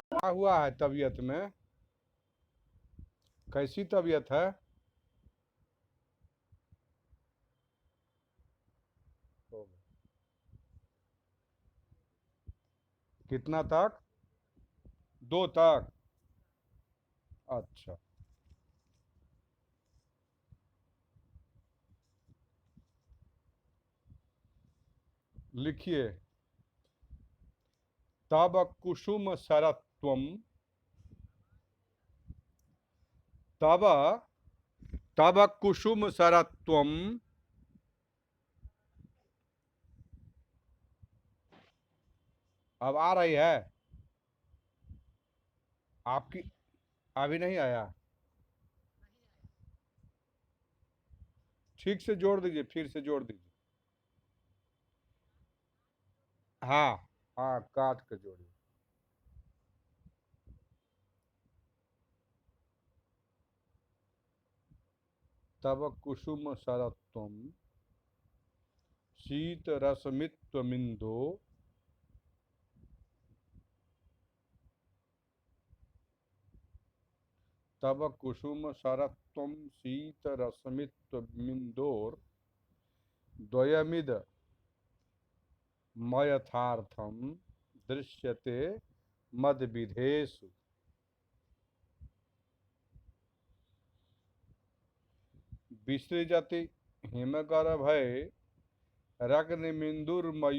क्या हुआ है तबीयत में? कैसी तबीयत है? कितना तक? 2 तक? अच्छा। लिखिए, तब कुसुम सरत्वम, तब तब कुसुम सरत्वम, अब आ रही है आपकी? अभी नहीं आया? ठीक से जोड़ दीजिए, फिर से जोड़ दीजिए। हाँ हाँ, काट के जोड़िए। तब कुसुम सरत्वम शीत रश्मित्वमिंदो, तब कुसुम सरत्वम शीत रश्मित्वमिंदोर द्वयमिद मयथार्थम दृश्यते मद विधेषु। विसृजति हिमगर्भै रग्निमिन्दुर्मयूखैः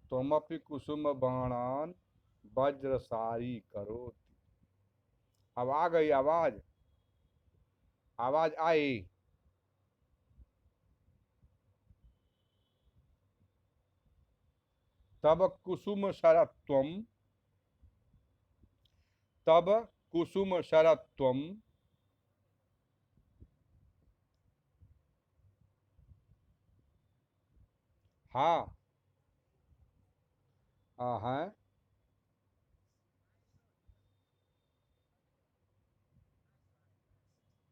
त्वमपि कुसुम बाणान वज्रसारी करोति। अब आ गई आवाज? आवाज आई? तब कुसुम शरत्वम, तब कुसुम शरत्वम, हाँ हाँ,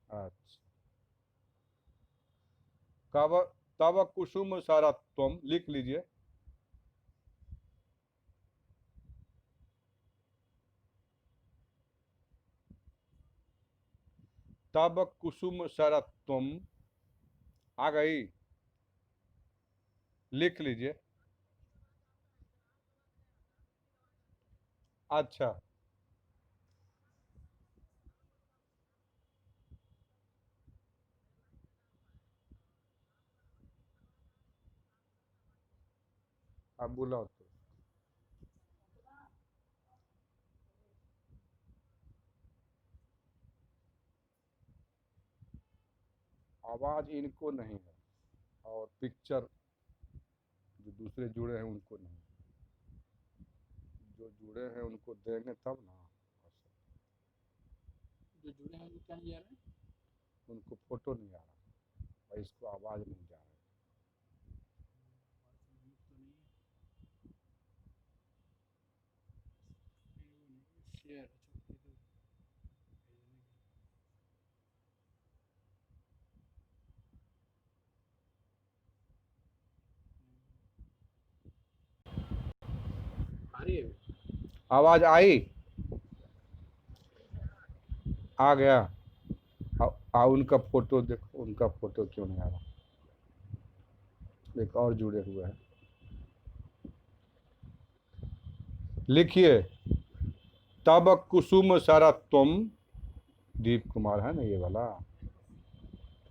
अच्छा। कब? तब कुसुम शरत्वम लिख लीजिए। तब कुसुम शरत्वम आ गई? लिख लीजिए। अच्छा। अब बुलाओ तो। आवाज इनको नहीं है, और पिक्चर जो दूसरे जुड़े हैं उनको नहीं, जो जुड़े हैं उनको देंगे तब ना। जो जुड़े हैं वो क्या नहीं जा रहे हैं? उनको फोटो नहीं आ रहा और इसको आवाज नहीं जा रहा। शेयर आ रही है? आवाज आई? आ गया? उनका फोटो देखो, उनका फोटो क्यों नहीं आ रहा? एक और जुड़े हुए हैं। लिखिए, तब कुसुम शरत्वम, दीप कुमार है ना ये वाला,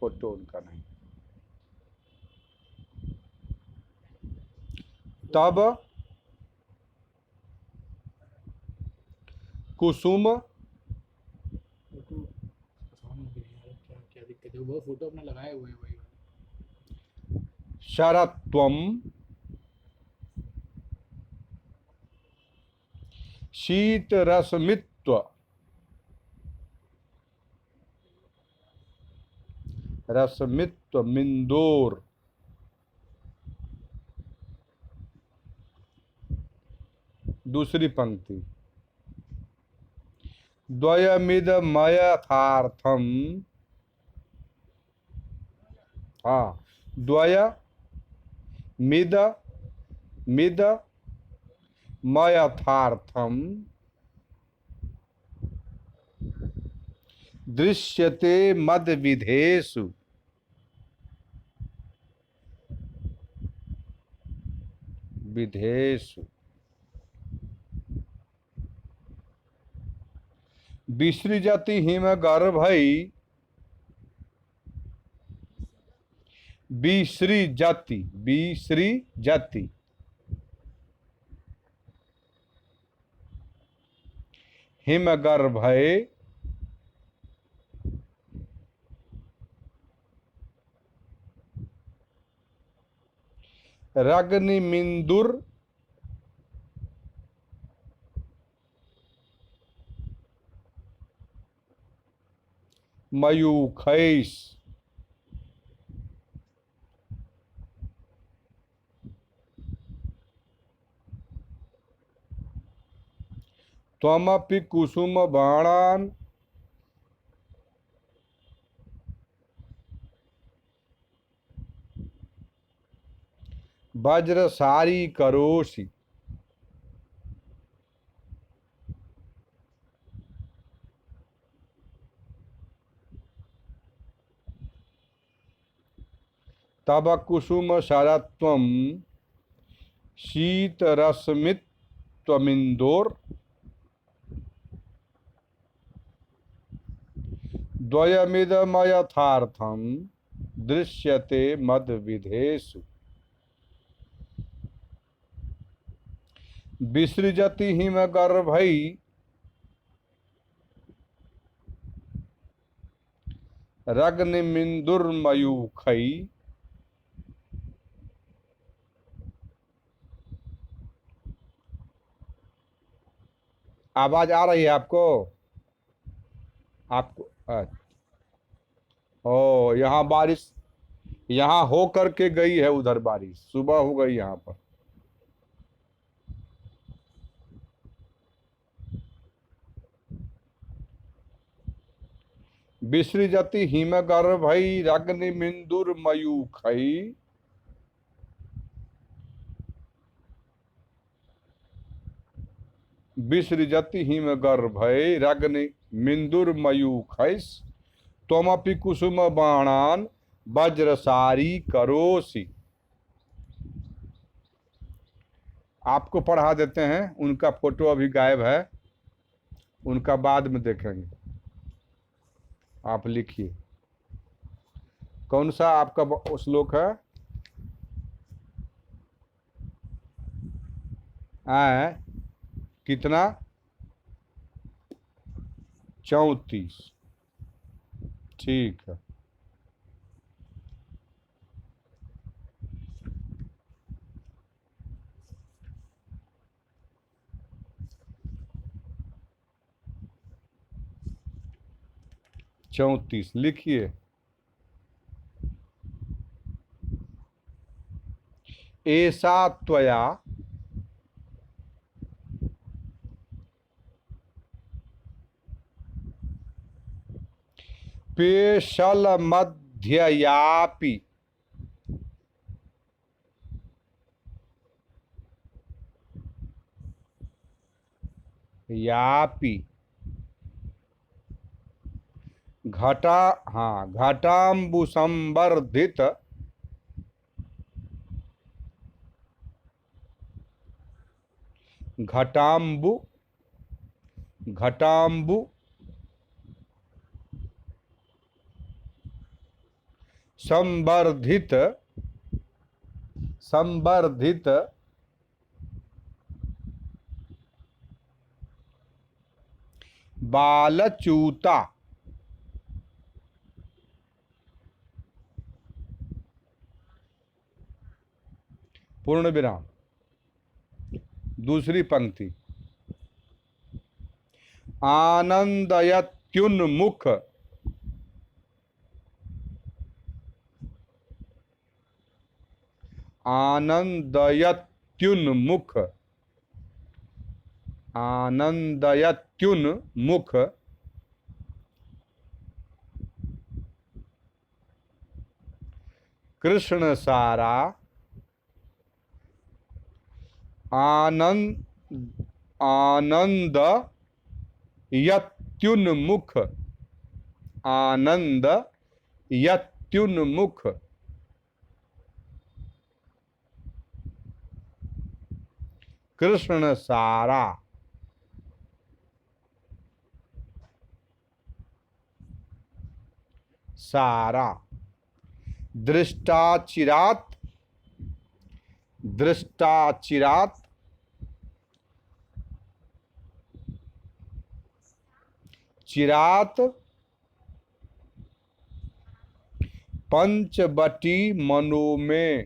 फोटो उनका नहीं। तब कुसुम फोटो सामने यार, क्या क्या दिक्कत है? वो फोटो अपना लगाए हुए हैं वही वाले। शरत्वम शीत रश्मित्व, रश्मित्व मिंदोर, दूसरी पंक्ति। द्वयमिदमयथार्थम। हाँ, द्वयमिद मिद मयथार्थम दृश्यते मद विधेषु। विधेषु विसृजति हिमगर्भै। विसृजति विसृजति हिमगर्भै रग्निमिन्दुर मयूखैस्। त्वमपि कुसुम बाणान् वज्रसारी करोषि। तब कुसुम शरत्वं शीतरश्मित्वमिन्दोर। द्वयमिदमयथार्थं दृश्यते मद विधेषु। विसृजति हिमगर्भै रग्निमिन्दुर्मयूखै। आवाज आ रही है आपको? आपको ओ, यहाँ बारिश, यहाँ हो करके गई है, उधर बारिश सुबह हो गई यहाँ पर। विसृजति हिमगर्भै रग्निमिन्दुर्मयूखै। विसृजति हिमगर्भै रग्निमिन्दुर्मयूखैस्। त्वमपि कुसुम बाणान् वज्रसारी करोषि। आपको पढ़ा देते हैं, उनका फोटो अभी गायब है, उनका बाद में देखेंगे। आप लिखिए कौन सा आपका श्लोक है? कितना? 34। ठीक है। चौंतीस लिखिए। ऐसा त्वया पेशल मध्ययापि यापि घटा, हाँ, घटाम्बु संवर्धित घटाम्बु घटाम्बु संवर्धित संवर्धित बालचूता। पूर्ण विराम। दूसरी पंक्ति। आनंदयत्युन्मुख आनंदयत्युन्मुख आनंदयत्युन्मुख कृष्ण सारा आनंद आनंद यत्युन्मुख आनंद यत्युन्मुख कृष्ण सारा सारा दृष्टाचिरात दृष्टाचिरात चिरात पंचवटी मनो में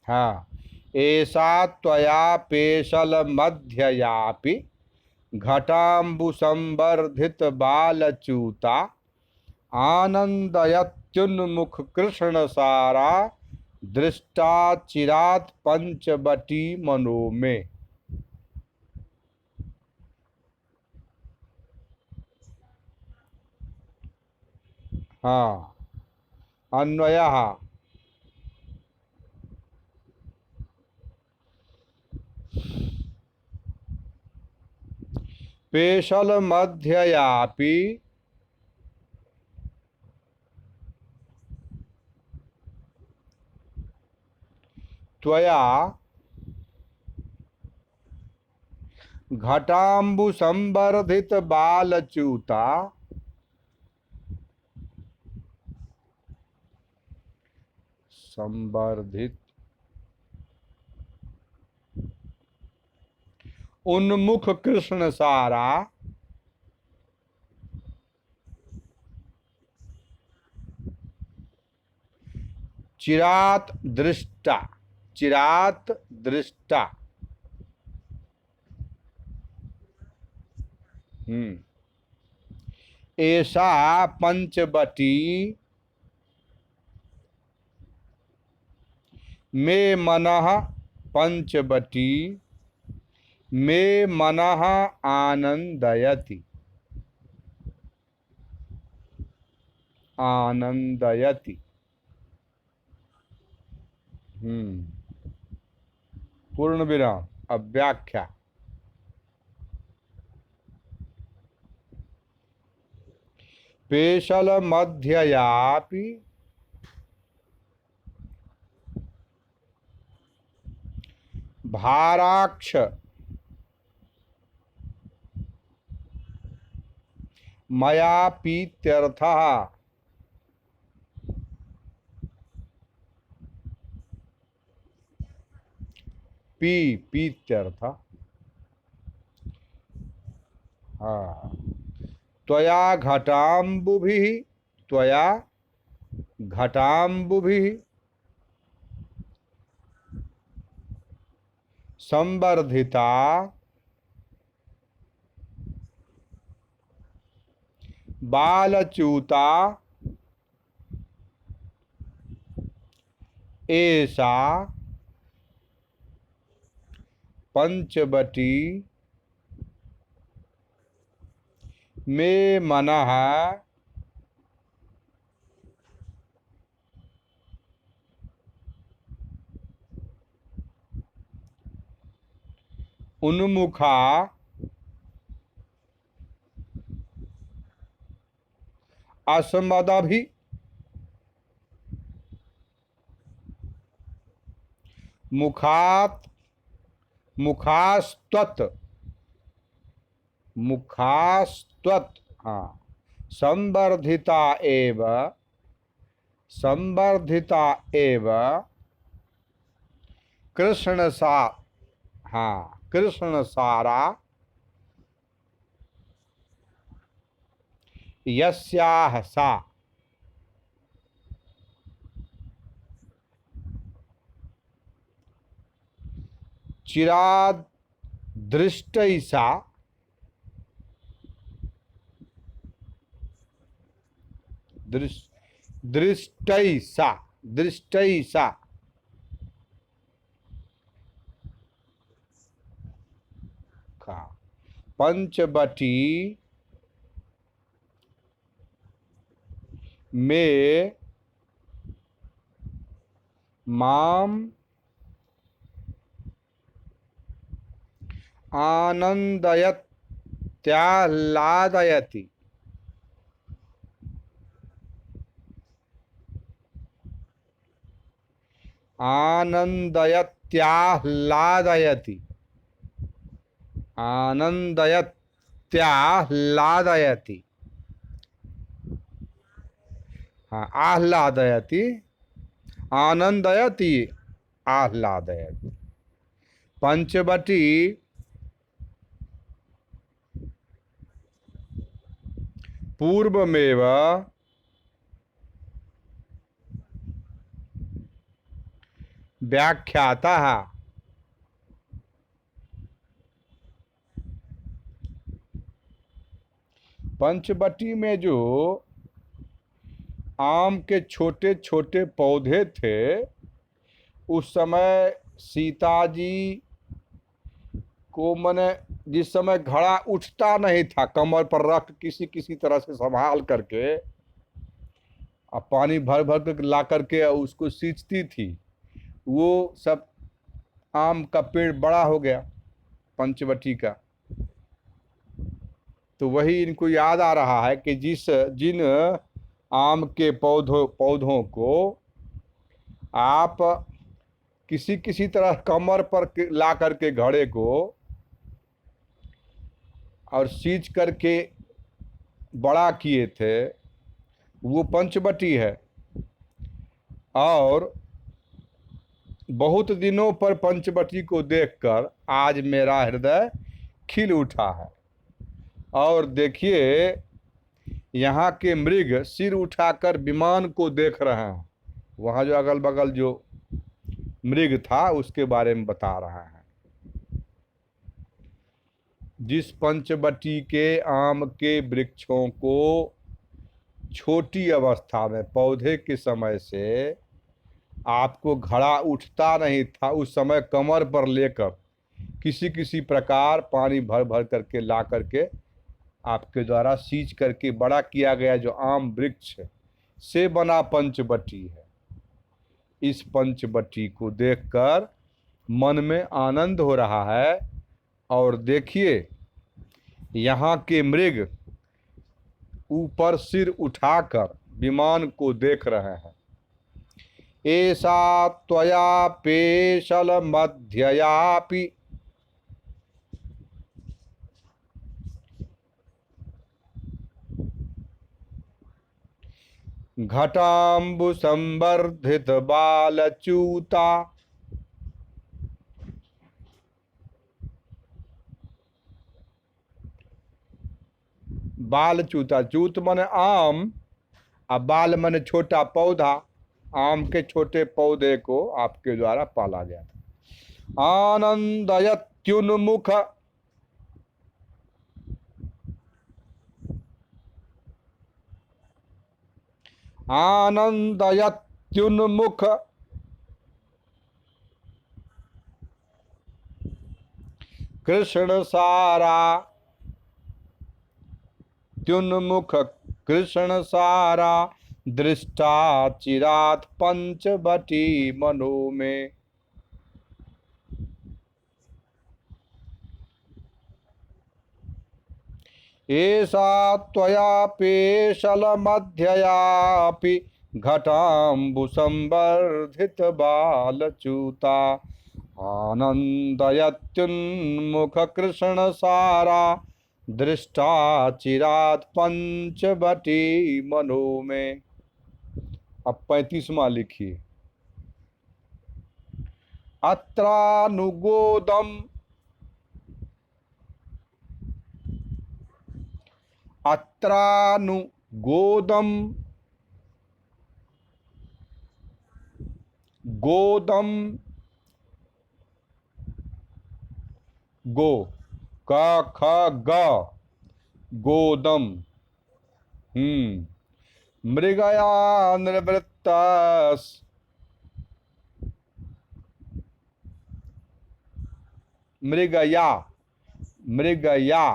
हाँ ऐसा त्वया पेशल मध्ययापि घटाम्बुसंवर्धित बालच्यूता आनंदयत्युन्मुख कृष्ण सारा दृष्टाचिरात पंचवटी मनो में। हाँ अन्वयः पेशल मध्ययापि त्वया घटाम्बु संवर्धित बालच्यूता संवर्धित उन्मुख कृष्ण सारा चिरात दृष्टा चिरात दृष्टा ऐसा पंचवटी में मनः पंचवटी में मनः आनंदयति आनंदयति पूर्ण विराम अब व्याख्या। पेशल मध्ययापि भाराक्ष मया पीत्यर्थः पीत्यर्थ हाँ त्वया घटाम्बुभिः त्वया घटाम्बुभिः संवर्धिता बालच्यूता ऐसा पंचवटी में मनः उन्मुखा अस्मदभि मुखात मुखास्त्वत् मुखास्त्वत् हाँ संवर्धिता एव कृष्ण सा हाँ कृष्ण सारा यस्याह सा चिराद दृष्टैसा दृष्टैसा दृष्टैसा पंचवटी में माम आनंदयत्याह्लादयति। आनंदयत्याह्लादयति। आनंदयत्याह्लादयति। हाँ, आह्लादयति, आनंदयति, आह्लादयति। पंचवटी पूर्वमेव व्याख्यातः। पंचवटी में जो आम के छोटे छोटे पौधे थे, उस समय सीता जी को मने जिस समय घड़ा उठता नहीं था, कमर पर रख किसी किसी तरह से संभाल करके और पानी भर भर कर ला करके उसको सींचती थी, वो सब आम का पेड़ बड़ा हो गया पंचवटी का। तो वही इनको याद आ रहा है कि जिन आम के पौधों को आप किसी किसी तरह कमर पर ला करके घड़े को और सींच करके बड़ा किए थे, वो पंचवटी है। और बहुत दिनों पर पंचवटी को देखकर आज मेरा हृदय खिल उठा है। और देखिए, यहाँ के मृग सिर उठाकर विमान को देख रहे हैं। वहाँ जो अगल बगल जो मृग था उसके बारे में बता रहा है। जिस पंचवटी के आम के वृक्षों को छोटी अवस्था में पौधे के समय से आपको घड़ा उठता नहीं था, उस समय कमर पर लेकर किसी किसी प्रकार पानी भर भर करके ला करके आपके द्वारा सींच करके बड़ा किया गया जो आम वृक्ष से बना पंचवटी है। इस पंचवटी को देखकर मन में आनंद हो रहा है। और देखिए, यहाँ के मृग ऊपर सिर उठाकर विमान को देख रहे हैं। ऐसा त्वया पेशल मध्ययापि घटाम्बु संवर्धित बालचूता। बालचूता, चूत माने आम और बाल माने छोटा पौधा। आम के छोटे पौधे को आपके द्वारा पाला गया था। आनंदयत्युन्मुख आनंदयत्युन्मुख कृष्ण सारा त्युन्मुख कृष्ण सारा दृष्टा चिरात पंचवटी मनो में। ऐसा त्वया पेशल मध्ययापि घटाम्बु संवर्धित बालचूता। आनंदयत्युन्मुख कृष्ण सारा दृष्टा चिरात पंचवटी मनो में। अब 35वां लिखिए। अत्रानुगोदम अत्रानुगोदम गोदम गो क ख ग गोदम मृगया निवृत्तस मृगया मृगया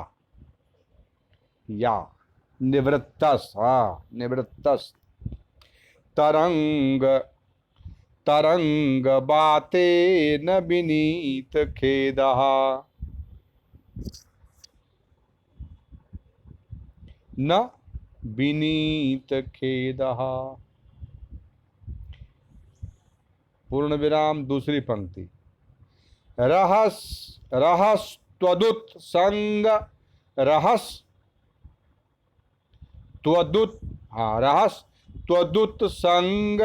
या निवृत्तस, हाँ निवृत्तस। तरंग तरंग बाते न विनीत खेदः, न विनीत खेदः। पूर्ण विराम दूसरी पंक्ति। रहस रहस त्वदुत संग, रहस त्वदुत, हाँ रहस त्वदुत संग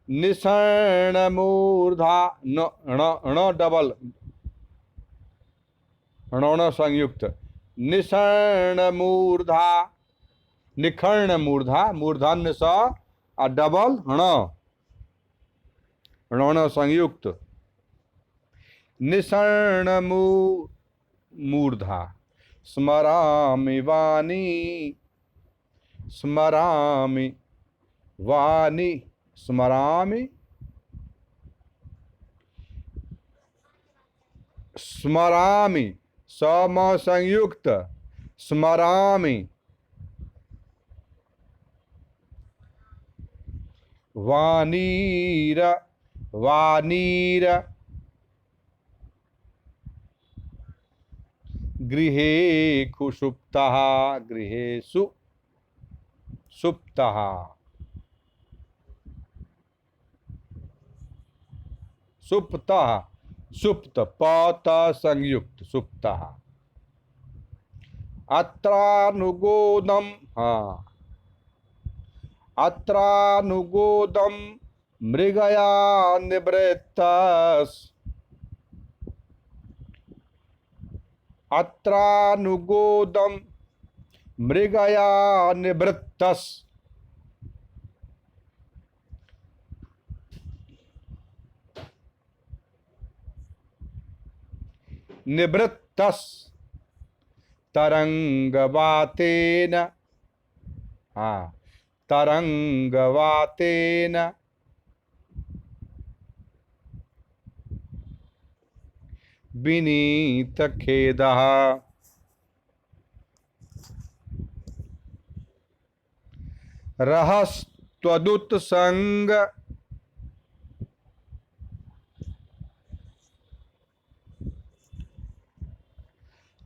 निषण मूर्धा, न ण डबल, ण संयुक्त, निषण मूर्धा, निखर्ण मूर्धा, मूर्धन्य स और डबल ण संयुक्त, निषण मूर्धा। स्मरामि वाणी, स्मरामि वाणी, स्मरामि, स्मरामि सम संयुक्त, स्मरामि वाणीर, वाणीर गृहेषु सुप्तः, गृहेषु सुप्तः, सुप्तः, सुप्त पत संयुक्त, सुप्तः। अत्रानुगोदम, हाँ अत्रानुगोदम मृगया निवृत्तस, अत्रानुगोदम मृगया निवृत्तस। निवृत्तस तरंगवातेन, हाँ तरंगवातेन विनीत खेदः, रहस त्वदुत संग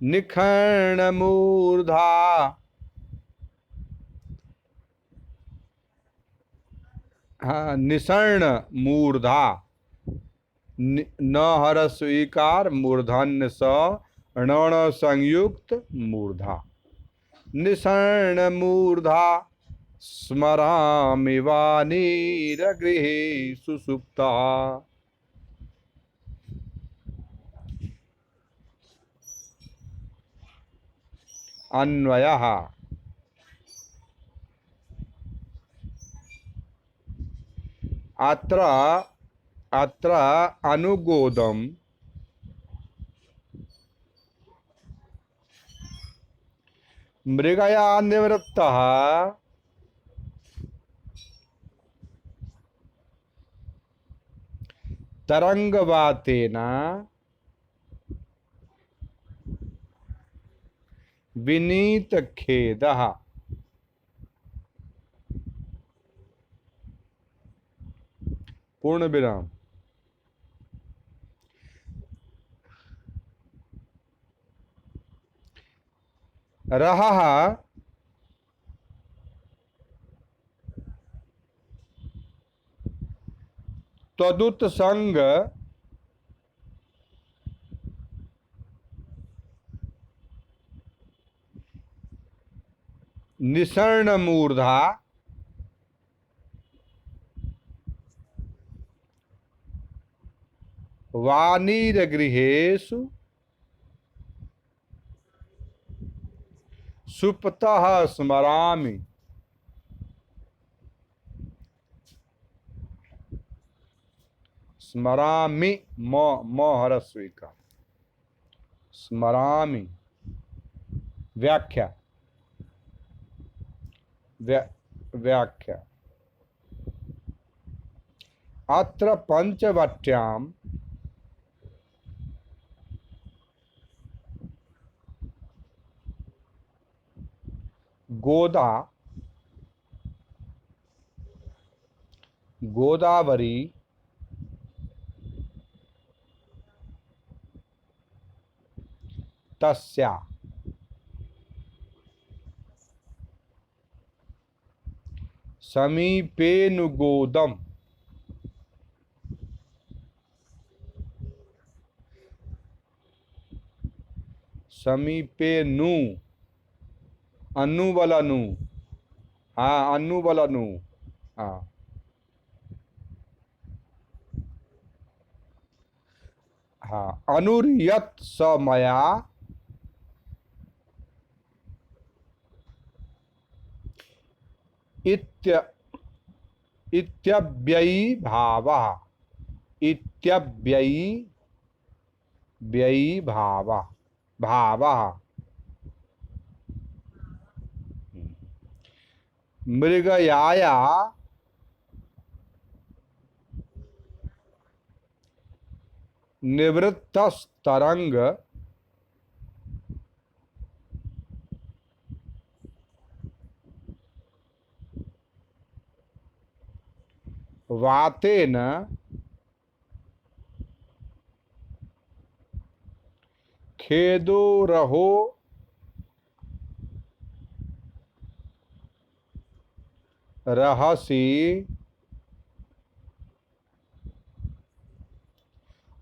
निखर्ण मूर्धा, हाँ निषर्ण मूर्धा, न हर स्वीकार मूर्धन्य स ण संयुक्त मूर्धा, निषर्ण मूर्धा। स्मरामि वाणीर गृहेषु सुप्तः। अन्वयः अत्र अत्र अनुगोदम मृगया निवृत्तः तरंगवातेन विनीत खेदः। पूर्ण विराम। रहः त्वदुत संग निषर्ण मूर्धा वाणीर गृहेषु सुप्तः स्मरामि। स्मरामि म हरस्वी का स्मरामि। व्याख्या व्याख्या अत्र पंचवट्याम गोदा, गोदावरी, तस्या, समीपेनुगोदम, समीपेनु, अनु वाला नु, हाँ अनु वाला नु, हाँ हाँ, अनुरियत समया, इत्य इत्यव्ययी भावः, इत्यव्ययी व्ययी भावः, भावः, मृगयाया, निवृत्तस्तरंग, वातेन, खेदो रहो, रहसी,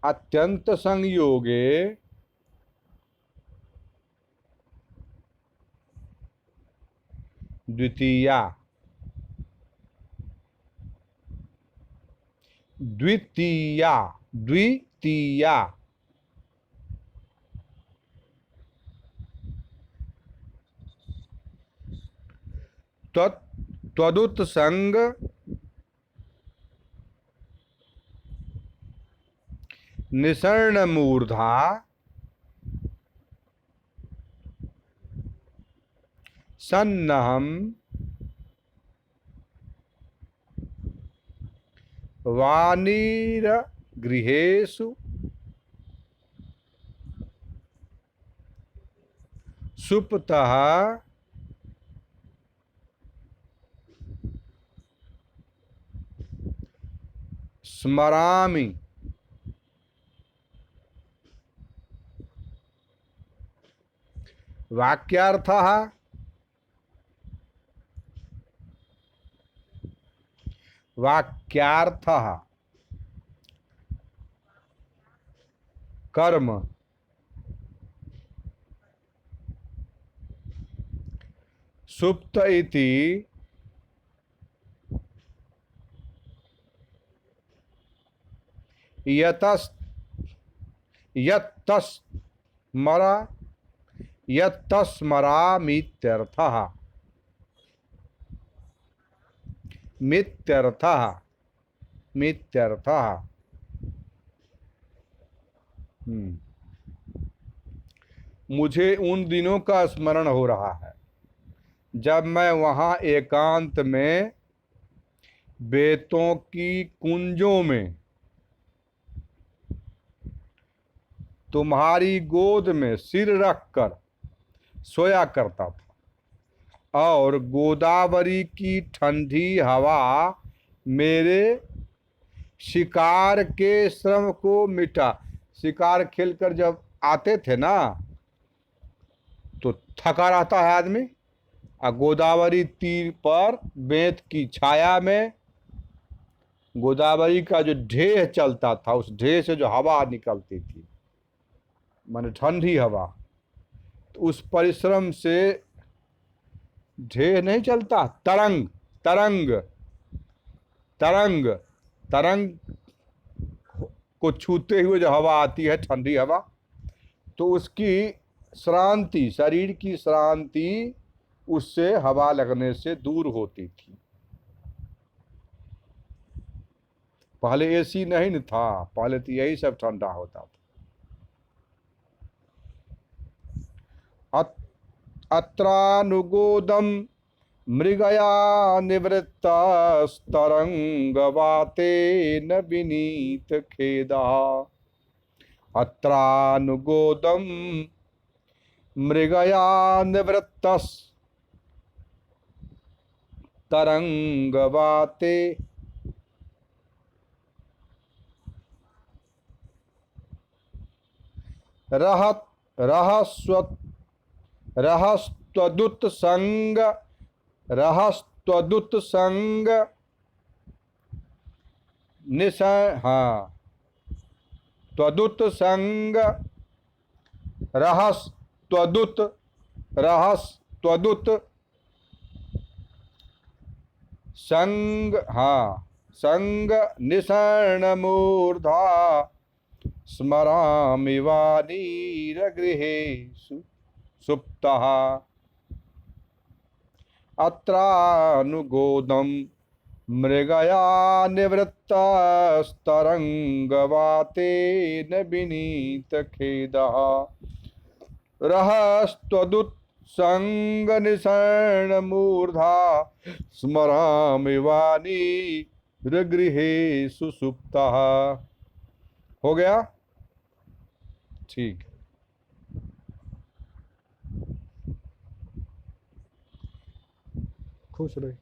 अत्यंत संयोगे, द्वितीया, द्वितीया, द्वितीया, त्वदुत्संग, निसर्ण मूर्धा, सन्नहम, वानीर गृहेषु, सुप्तः, स्मरामि, वाक्यार्थः, वाक्यार्थः, कर्म, सुप्त इति, यतस् यत्तस्मरा, यत्तस्मरामीत्यर्थः, मित्यर्थः, मित्यर्थः। मुझे उन दिनों का स्मरण हो रहा है जब मैं वहां एकांत में बेतों की कुंजों में तुम्हारी गोद में सिर रखकर सोया करता था और गोदावरी की ठंडी हवा मेरे शिकार के श्रम को मिटा। शिकार खेलकर जब आते थे ना तो थका रहता है आदमी, और गोदावरी तीर पर बेंत की छाया में गोदावरी का जो ढेह चलता था, उस ढेह से जो हवा निकलती थी, माने ठंडी हवा, तो उस परिश्रम से ढेह नहीं चलता, तरंग तरंग तरंग तरंग को छूते हुए जो हवा आती है, ठंडी हवा, तो उसकी श्रांति, शरीर की श्रांति उससे हवा लगने से दूर होती थी। पहले एसी नहीं न था, पहले तो यही सब ठंडा होता था। अत्रानुगोदम मृगया निवृत्तस्तरंगवाते न विनीत खेदा, अत्रानुगोदम मृगया निवृत्तस तरंगवाते रहत रहस्व रहस्त्वदुत संग रहस्त्वदुत संग निशय हाँ त्वदुत संग रहस्त्वदुत रहस्त्वदुत संग हाँ संग निशर्ण मूर्धा स्मरामि वानीरगृहेषु सुप्तः अत्रानुगोदं मृगया निवृत्तस्तरङ्गवातेन विनीतखेदः रहस्त्वदुत्सङ्गनिसरणमूर्धा स्मरामि वाणीरगृहेषु सुप्तः। हो गया? ठीक। खुश रहे।